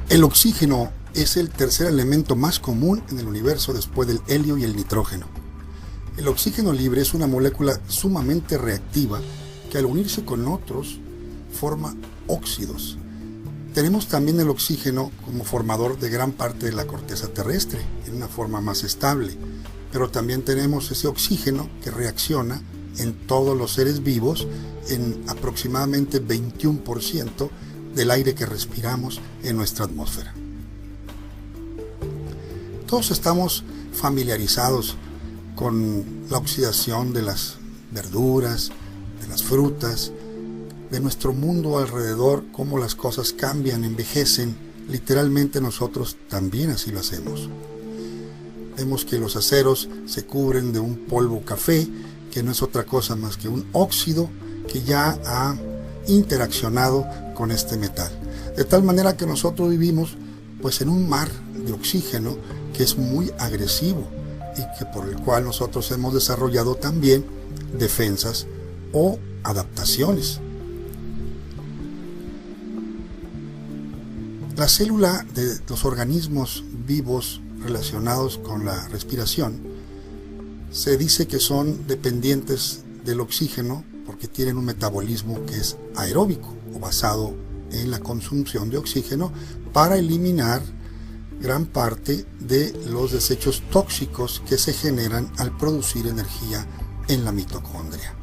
El oxígeno es el tercer elemento más común en el universo después del helio y el nitrógeno. El oxígeno libre es una molécula sumamente reactiva que al unirse con otros forma óxidos. Tenemos también el oxígeno como formador de gran parte de la corteza terrestre, en una forma más estable, pero también tenemos ese oxígeno que reacciona en todos los seres vivos en aproximadamente 21% del aire que respiramos en nuestra atmósfera. Todos estamos familiarizados con la oxidación de las verduras, de las frutas, de nuestro mundo alrededor, cómo las cosas cambian, envejecen. Literalmente nosotros también así lo hacemos. Vemos que los aceros se cubren de un polvo café, que no es otra cosa más que un óxido que ya ha interaccionado con este metal. De tal manera que nosotros vivimos pues en un mar de oxígeno que es muy agresivo y que por el cual nosotros hemos desarrollado también defensas o adaptaciones. La célula de los organismos vivos relacionados con la respiración se dice que son dependientes del oxígeno porque tienen un metabolismo que es aeróbico o basado en la consumición de oxígeno para eliminar gran parte de los desechos tóxicos que se generan al producir energía en la mitocondria.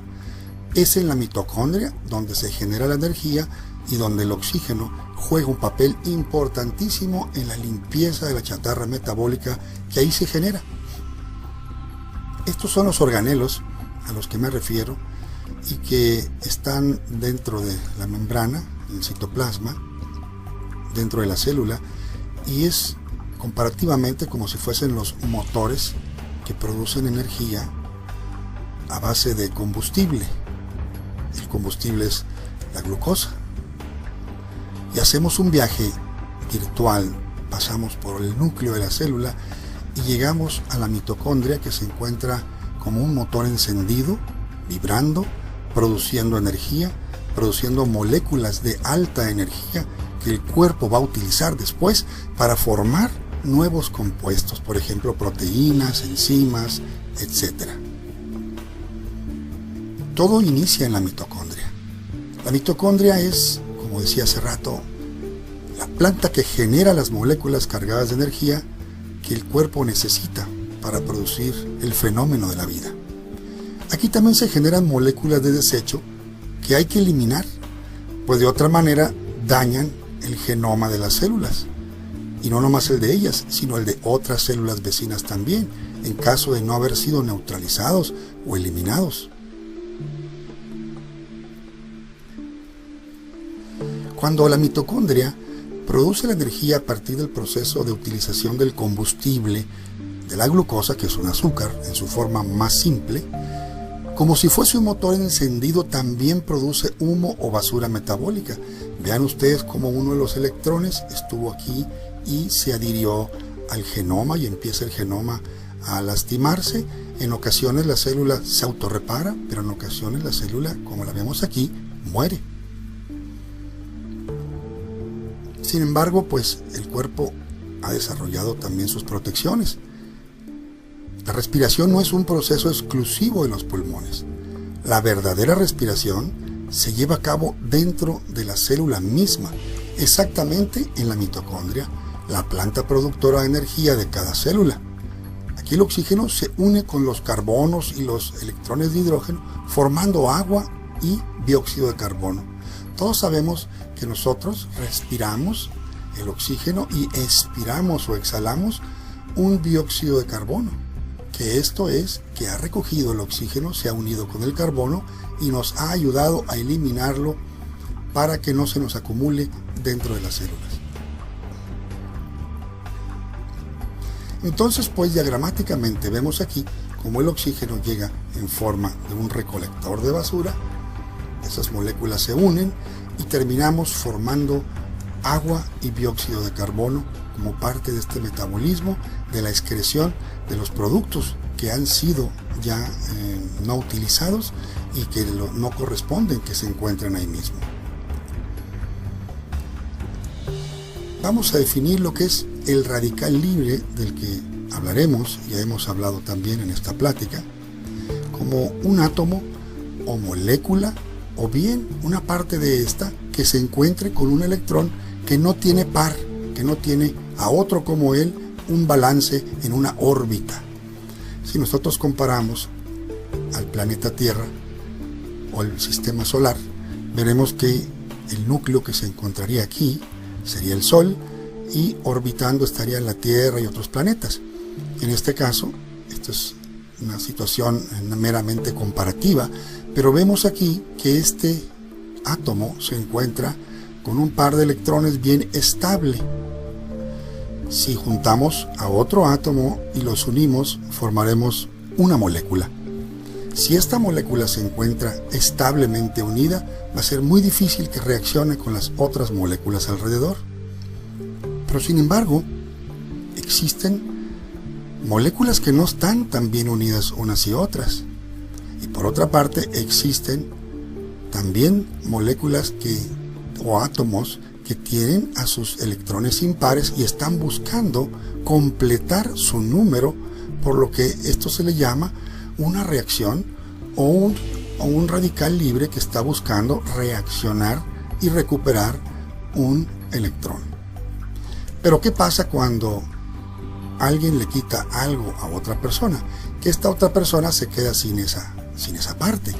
Es en la mitocondria donde se genera la energía y donde el oxígeno juega un papel importantísimo en la limpieza de la chatarra metabólica que ahí se genera. Estos son los organelos a los que me refiero y que están dentro de la membrana, el citoplasma, dentro de la célula, y es comparativamente como si fuesen los motores que producen energía a base de combustible. El combustible es la glucosa. Y hacemos un viaje virtual, pasamos por el núcleo de la célula y llegamos a la mitocondria, que se encuentra como un motor encendido, vibrando, produciendo energía, produciendo moléculas de alta energía que el cuerpo va a utilizar después para formar nuevos compuestos, por ejemplo proteínas, enzimas, etc. Todo inicia en la mitocondria. La mitocondria es, como decía hace rato, la planta que genera las moléculas cargadas de energía que el cuerpo necesita para producir el fenómeno de la vida. Aquí también se generan moléculas de desecho que hay que eliminar, pues de otra manera dañan el genoma de las células, y no nomás el de ellas, sino el de otras células vecinas también, en caso de no haber sido neutralizados o eliminados. Cuando la mitocondria produce la energía a partir del proceso de utilización del combustible, de la glucosa, que es un azúcar en su forma más simple, como si fuese un motor encendido, también produce humo o basura metabólica. Vean ustedes cómo uno de los electrones estuvo aquí y se adhirió al genoma y empieza el genoma a lastimarse. En ocasiones la célula se autorrepara, pero en ocasiones la célula, como la vemos aquí, muere. Sin embargo, pues el cuerpo ha desarrollado también sus protecciones. La respiración no es un proceso exclusivo de los pulmones. La verdadera respiración se lleva a cabo dentro de la célula misma, exactamente en la mitocondria, la planta productora de energía de cada célula. Aquí el oxígeno se une con los carbonos y los electrones de hidrógeno, formando agua y dióxido de carbono. Todos sabemos que nosotros respiramos el oxígeno y expiramos o exhalamos un dióxido de carbono, que esto es que ha recogido el oxígeno, se ha unido con el carbono y nos ha ayudado a eliminarlo para que no se nos acumule dentro de las células. Entonces, pues diagramáticamente vemos aquí cómo el oxígeno llega en forma de un recolector de basura. Esas moléculas se unen y terminamos formando agua y dióxido de carbono como parte de este metabolismo de la excreción de los productos que han sido ya no utilizados y que no corresponden que se encuentren ahí mismo. vamos a definir lo que es el radical libre, del que hablaremos, ya hemos hablado también en esta plática, como un átomo o molécula, o bien una parte de esta que se encuentre con un electrón que no tiene par, que no tiene a otro como él un balance en una órbita. Si nosotros comparamos al planeta Tierra o el sistema solar, veremos que el núcleo que se encontraría aquí sería el Sol, y orbitando estarían la Tierra y otros planetas. En este caso, esto es una situación meramente comparativa, pero vemos aquí que este átomo se encuentra con un par de electrones bien estable. Si juntamos a otro átomo y los unimos, formaremos una molécula. Si esta molécula se encuentra establemente unida, va a ser muy difícil que reaccione con las otras moléculas alrededor. Pero sin embargo, existen moléculas que no están tan bien unidas unas y otras. Y por otra parte, existen también moléculas o átomos que tienen a sus electrones impares y están buscando completar su número, por lo que esto se le llama una reacción o un radical libre que está buscando reaccionar y recuperar un electrón. Pero ¿qué pasa cuando alguien le quita algo a otra persona? Que esta otra persona se queda sin esa parte,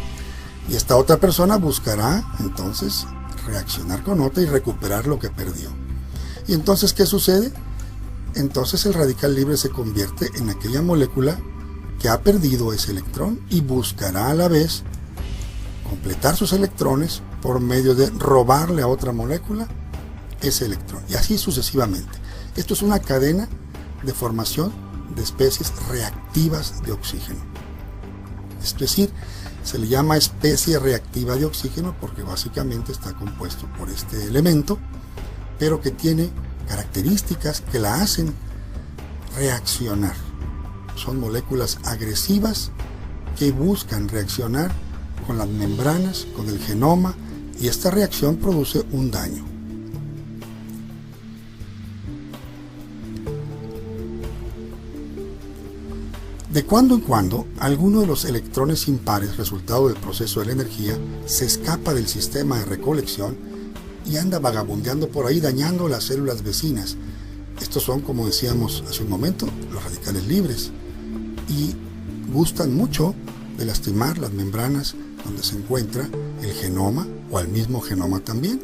y esta otra persona buscará entonces reaccionar con otra y recuperar lo que perdió. Y entonces, ¿qué sucede? Entonces el radical libre se convierte en aquella molécula que ha perdido ese electrón y buscará a la vez completar sus electrones por medio de robarle a otra molécula ese electrón, y así sucesivamente. Esto es una cadena de formación de especies reactivas de oxígeno. Es decir, se le llama especie reactiva de oxígeno porque básicamente está compuesto por este elemento, pero que tiene características que la hacen reaccionar. Son moléculas agresivas que buscan reaccionar con las membranas, con el genoma, y esta reacción produce un daño. De cuando en cuando, alguno de los electrones impares, resultado del proceso de la energía, se escapa del sistema de recolección y anda vagabundeando por ahí dañando las células vecinas. Estos son, como decíamos hace un momento, los radicales libres, y gustan mucho de lastimar las membranas donde se encuentra el genoma o al mismo genoma también.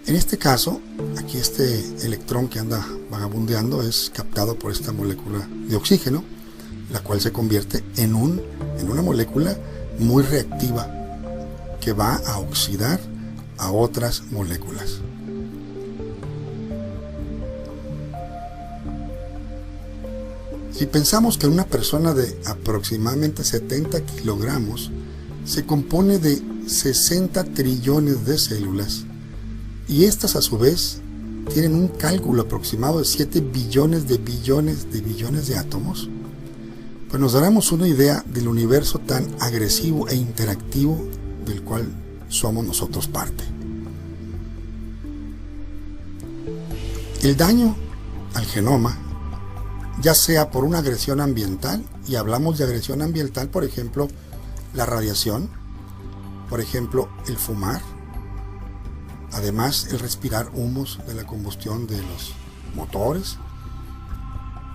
En este caso, aquí este electrón que anda vagabundeando es captado por esta molécula de oxígeno, la cual se convierte en una molécula muy reactiva que va a oxidar a otras moléculas. Si pensamos que una persona de aproximadamente 70 kilogramos se compone de 60 trillones de células, y estas a su vez tienen un cálculo aproximado de 7 billones de billones de átomos, pues nos daremos una idea del universo tan agresivo e interactivo del cual somos nosotros parte. El daño al genoma, ya sea por una agresión ambiental, y hablamos de agresión ambiental, por ejemplo, la radiación, por ejemplo, el fumar, además el respirar humos de la combustión de los motores,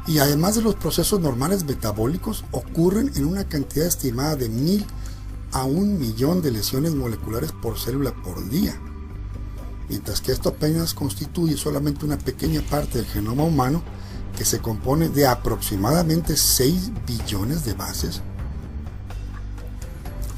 y además de los procesos normales metabólicos, ocurren en una cantidad estimada de 1000 a 1.000.000 de lesiones moleculares por célula por día, mientras que esto apenas constituye solamente una pequeña parte del genoma humano, que se compone de aproximadamente 6 billones de bases.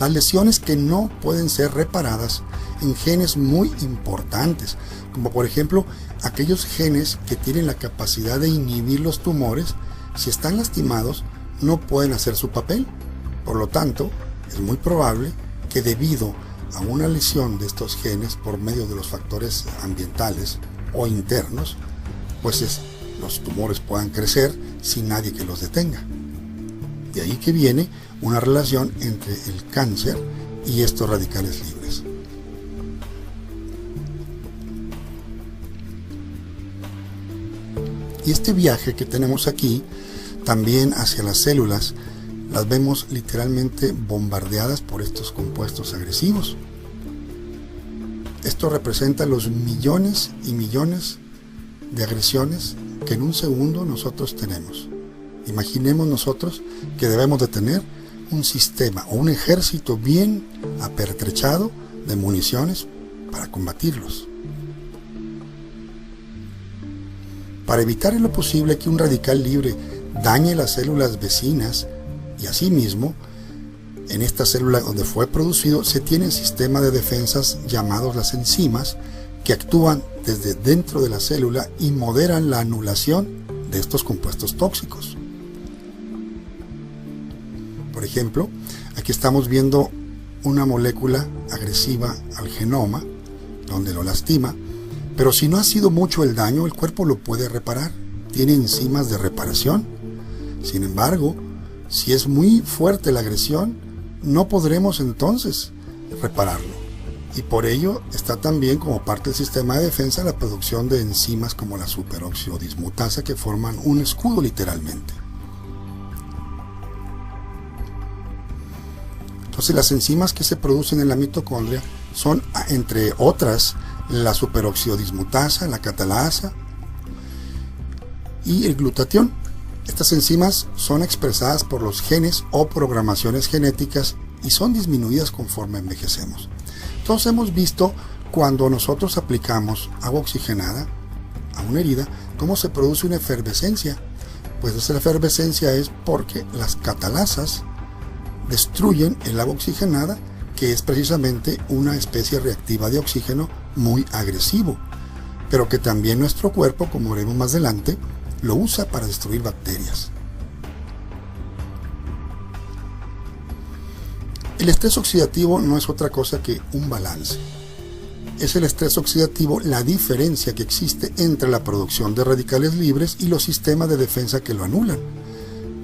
Las lesiones que no pueden ser reparadas en genes muy importantes, como por ejemplo aquellos genes que tienen la capacidad de inhibir los tumores, si están lastimados no pueden hacer su papel. Por lo tanto, es muy probable que debido a una lesión de estos genes por medio de los factores ambientales o internos, pues los tumores puedan crecer sin nadie que los detenga. De ahí que viene una relación entre el cáncer y estos radicales libres. Y este viaje que tenemos aquí, también hacia las células, las vemos literalmente bombardeadas por estos compuestos agresivos. Esto representa los millones y millones de agresiones que en un segundo nosotros tenemos. Imaginemos nosotros que debemos de tener un sistema o un ejército bien apertrechado de municiones para combatirlos. Para evitar en lo posible que un radical libre dañe las células vecinas y asimismo, en esta célula donde fue producido se tiene un sistema de defensas llamados las enzimas que actúan desde dentro de la célula y moderan la anulación de estos compuestos tóxicos. Por ejemplo, aquí estamos viendo una molécula agresiva al genoma, donde lo lastima, pero si no ha sido mucho el daño, el cuerpo lo puede reparar, tiene enzimas de reparación. Sin embargo, si es muy fuerte la agresión, no podremos entonces repararlo. Y por ello está también como parte del sistema de defensa la producción de enzimas como la superóxido dismutasa que forman un escudo literalmente. Entonces las enzimas que se producen en la mitocondria son, entre otras, la superóxido dismutasa, la catalasa y el glutatión. Estas enzimas son expresadas por los genes o programaciones genéticas y son disminuidas conforme envejecemos. Entonces hemos visto cuando nosotros aplicamos agua oxigenada a una herida, cómo se produce una efervescencia. Pues esa efervescencia es porque las catalasas destruyen el agua oxigenada, que es precisamente una especie reactiva de oxígeno muy agresivo, pero que también nuestro cuerpo, como veremos más adelante, lo usa para destruir bacterias. El estrés oxidativo no es otra cosa que un balance. Es el estrés oxidativo la diferencia que existe entre la producción de radicales libres y los sistemas de defensa que lo anulan.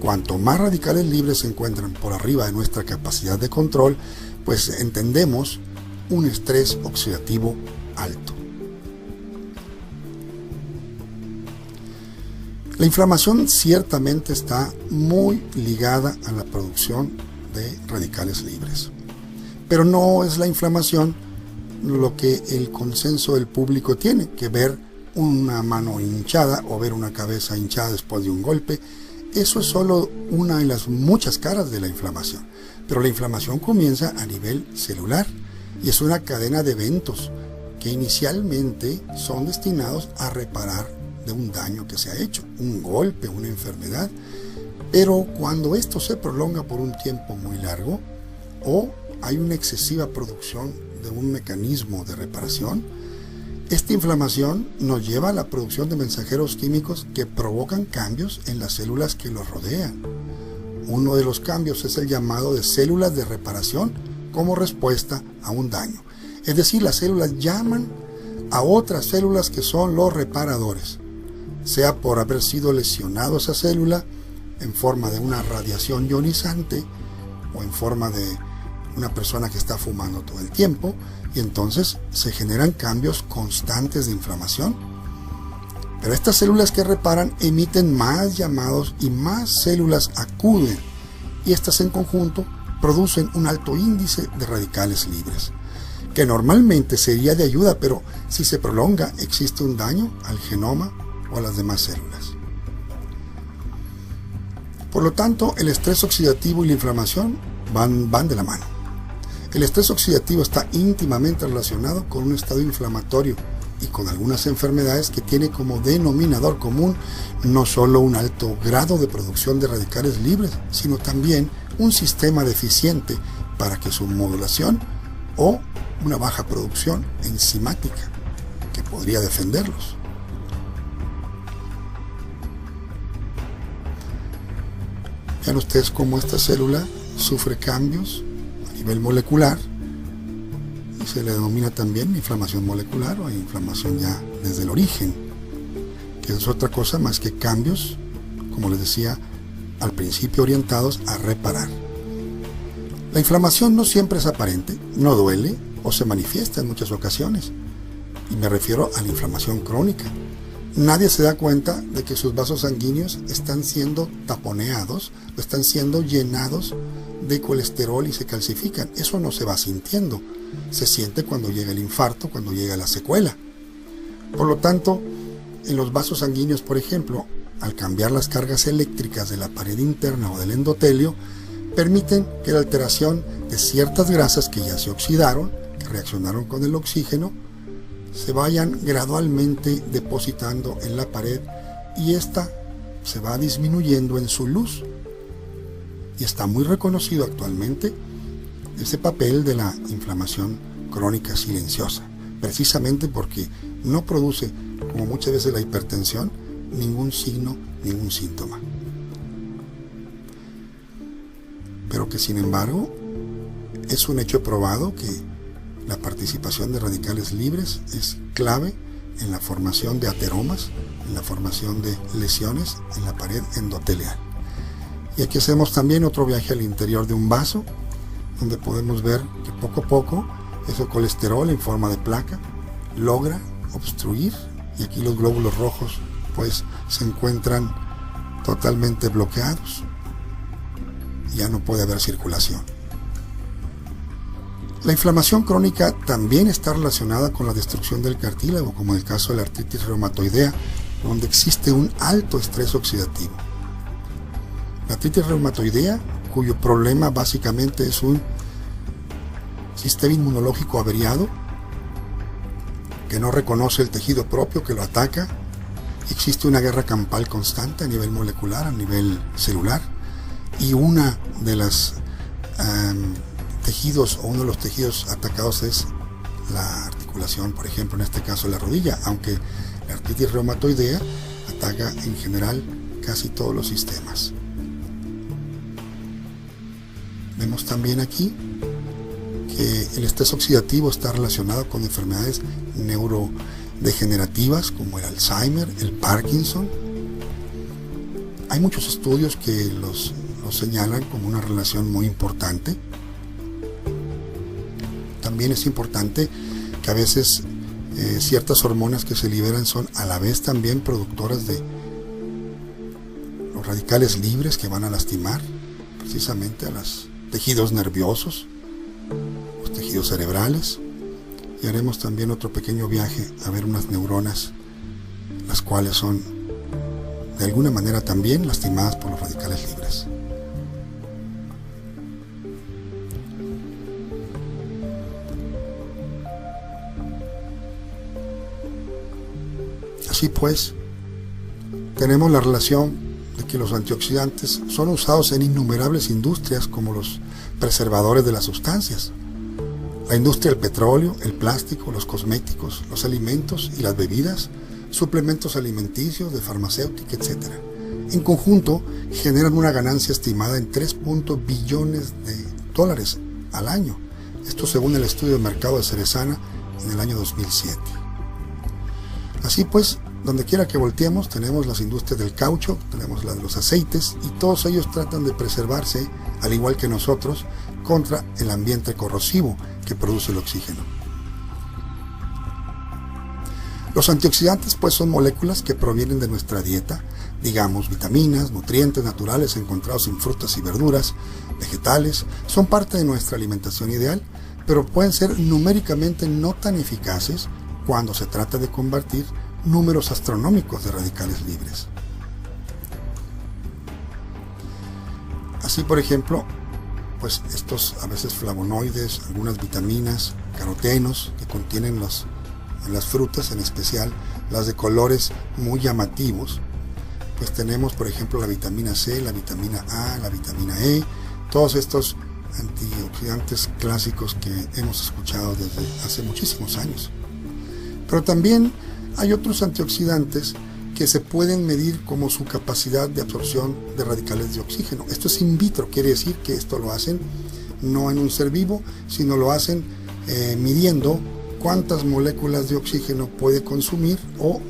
Cuanto más radicales libres se encuentran por arriba de nuestra capacidad de control, pues entendemos un estrés oxidativo alto. La inflamación ciertamente está muy ligada a la producción de radicales libres, pero no es la inflamación lo que el consenso del público tiene, que ver una mano hinchada o ver una cabeza hinchada después de un golpe. Eso es solo una de las muchas caras de la inflamación, pero la inflamación comienza a nivel celular y es una cadena de eventos que inicialmente son destinados a reparar de un daño que se ha hecho, un golpe, una enfermedad, pero cuando esto se prolonga por un tiempo muy largo o hay una excesiva producción de un mecanismo de reparación, esta inflamación nos lleva a la producción de mensajeros químicos que provocan cambios en las células que los rodean. Uno de los cambios es el llamado de células de reparación como respuesta a un daño. Es decir, las células llaman a otras células que son los reparadores, sea por haber sido lesionado esa célula en forma de una radiación ionizante o en forma de una persona que está fumando todo el tiempo, y entonces se generan cambios constantes de inflamación. Pero estas células que reparan emiten más llamados y más células acuden, y estas en conjunto producen un alto índice de radicales libres, que normalmente sería de ayuda, pero si se prolonga existe un daño al genoma o a las demás células. Por lo tanto, el estrés oxidativo y la inflamación van de la mano. El estrés oxidativo está íntimamente relacionado con un estado inflamatorio y con algunas enfermedades que tiene como denominador común no solo un alto grado de producción de radicales libres, sino también un sistema deficiente para que su modulación o una baja producción enzimática que podría defenderlos. Vean ustedes cómo esta célula sufre cambios a nivel molecular y se le denomina también inflamación molecular o inflamación ya desde el origen, que es otra cosa más que cambios, como les decía al principio, orientados a reparar. La inflamación no siempre es aparente, no duele o se manifiesta en muchas ocasiones, y me refiero a la inflamación crónica, nadie se da cuenta de que sus vasos sanguíneos están siendo taponeados, están siendo llenados de colesterol y se calcifican. Eso no se va sintiendo. Se siente cuando llega el infarto, cuando llega la secuela. Por lo tanto, en los vasos sanguíneos, por ejemplo, al cambiar las cargas eléctricas de la pared interna o del endotelio, permiten que la alteración de ciertas grasas que ya se oxidaron, que reaccionaron con el oxígeno, se vayan gradualmente depositando en la pared y ésta se va disminuyendo en su luz. Y está muy reconocido actualmente ese papel de la inflamación crónica silenciosa, precisamente porque no produce, como muchas veces la hipertensión, ningún signo, ningún síntoma. Pero que sin embargo es un hecho probado que la participación de radicales libres es clave en la formación de ateromas, en la formación de lesiones en la pared endotelial. Y aquí hacemos también otro viaje al interior de un vaso, donde podemos ver que poco a poco ese colesterol en forma de placa logra obstruir, y aquí los glóbulos rojos pues se encuentran totalmente bloqueados. Ya no puede haber circulación. La inflamación crónica también está relacionada con la destrucción del cartílago, como en el caso de la artritis reumatoidea, donde existe un alto estrés oxidativo. La artritis reumatoidea, cuyo problema básicamente es un sistema inmunológico averiado, que no reconoce el tejido propio, que lo ataca. Existe una guerra campal constante a nivel molecular, a nivel celular, y una de las tejidos o uno de los tejidos atacados es la articulación, por ejemplo, en este caso la rodilla, aunque la artritis reumatoidea ataca en general casi todos los sistemas. Vemos también aquí que el estrés oxidativo está relacionado con enfermedades neurodegenerativas como el Alzheimer, el Parkinson. Hay muchos estudios que los señalan como una relación muy importante. También es importante que a veces ciertas hormonas que se liberan son a la vez también productoras de los radicales libres que van a lastimar precisamente a los tejidos nerviosos, los tejidos cerebrales. Y haremos también otro pequeño viaje a ver unas neuronas, las cuales son de alguna manera también lastimadas por los radicales libres. Así pues, tenemos la relación de que los antioxidantes son usados en innumerables industrias como los preservadores de las sustancias. La industria del petróleo, el plástico, los cosméticos, los alimentos y las bebidas, suplementos alimenticios, de farmacéutica, etc. En conjunto, generan una ganancia estimada en 3 billones de dólares al año. Esto según el estudio de mercado de Cerezana en el año 2007. Así pues, donde quiera que volteemos, tenemos las industrias del caucho, tenemos la de los aceites, y todos ellos tratan de preservarse, al igual que nosotros, contra el ambiente corrosivo que produce el oxígeno. Los antioxidantes pues son moléculas que provienen de nuestra dieta, digamos vitaminas, nutrientes naturales encontrados en frutas y verduras, vegetales, son parte de nuestra alimentación ideal, pero pueden ser numéricamente no tan eficaces cuando se trata de combatir números astronómicos de radicales libres. Así, por ejemplo, pues estos a veces flavonoides, algunas vitaminas, carotenos que contienen las frutas, en especial las de colores muy llamativos, pues tenemos por ejemplo la vitamina C, la vitamina A, la vitamina E, todos estos antioxidantes clásicos que hemos escuchado desde hace muchísimos años. Pero también hay otros antioxidantes que se pueden medir como su capacidad de absorción de radicales de oxígeno. Esto es in vitro, quiere decir que esto lo hacen no en un ser vivo, sino lo hacen midiendo cuántas moléculas de oxígeno puede consumir o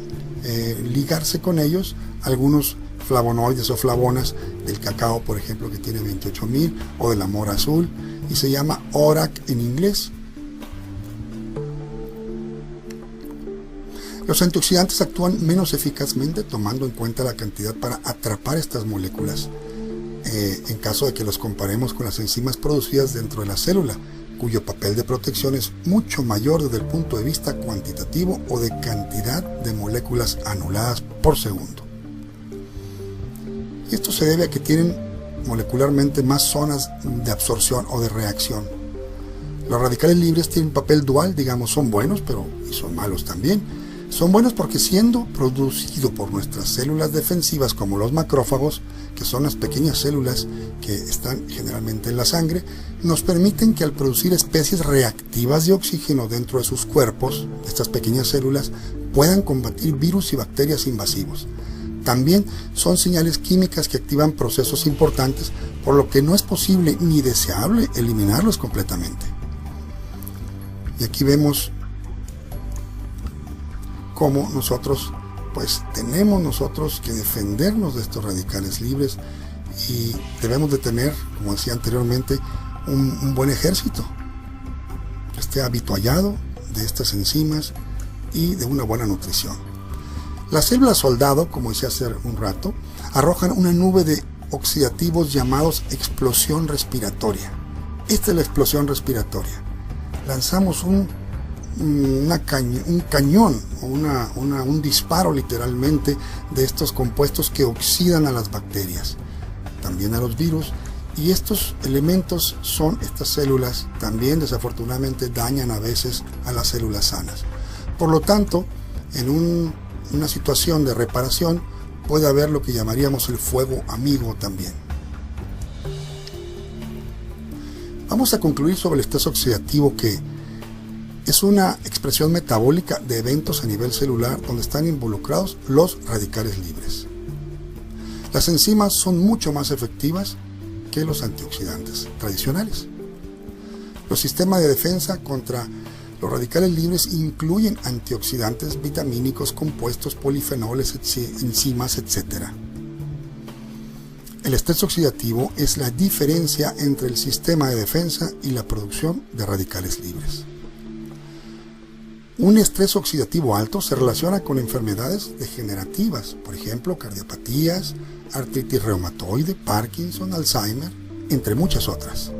ligarse con ellos algunos flavonoides o flavonas del cacao, por ejemplo, que tiene 28.000, o de la mora azul, y se llama ORAC en inglés. Los antioxidantes actúan menos eficazmente tomando en cuenta la cantidad para atrapar estas moléculas, en caso de que los comparemos con las enzimas producidas dentro de la célula, cuyo papel de protección es mucho mayor desde el punto de vista cuantitativo o de cantidad de moléculas anuladas por segundo. Y esto se debe a que tienen molecularmente más zonas de absorción o de reacción. Los radicales libres tienen un papel dual, digamos, son buenos, pero y son malos también. Son buenos porque, siendo producido por nuestras células defensivas como los macrófagos, que son las pequeñas células que están generalmente en la sangre, nos permiten que al producir especies reactivas de oxígeno dentro de sus cuerpos, estas pequeñas células puedan combatir virus y bacterias invasivos. También son señales químicas que activan procesos importantes, por lo que no es posible ni deseable eliminarlos completamente. Y aquí vemos cómo nosotros tenemos que defendernos de estos radicales libres, y debemos de tener, como decía anteriormente, un buen ejército que esté habituallado de estas enzimas y de una buena nutrición. Las células soldado, como decía hace un rato, arrojan una nube de oxidativos llamados explosión respiratoria. Esta es la explosión respiratoria. Lanzamos un cañón o un disparo literalmente de estos compuestos que oxidan a las bacterias, también a los virus, y estos elementos estas células también desafortunadamente dañan a veces a las células sanas. Por lo tanto, en una situación de reparación puede haber lo que llamaríamos el fuego amigo también. Vamos a concluir sobre el estrés oxidativo, que es una expresión metabólica de eventos a nivel celular donde están involucrados los radicales libres. Las enzimas son mucho más efectivas que los antioxidantes tradicionales. Los sistemas de defensa contra los radicales libres incluyen antioxidantes, vitamínicos, compuestos, polifenoles, enzimas, etc. El estrés oxidativo es la diferencia entre el sistema de defensa y la producción de radicales libres. Un estrés oxidativo alto se relaciona con enfermedades degenerativas, por ejemplo, cardiopatías, artritis reumatoide, Parkinson, Alzheimer, entre muchas otras.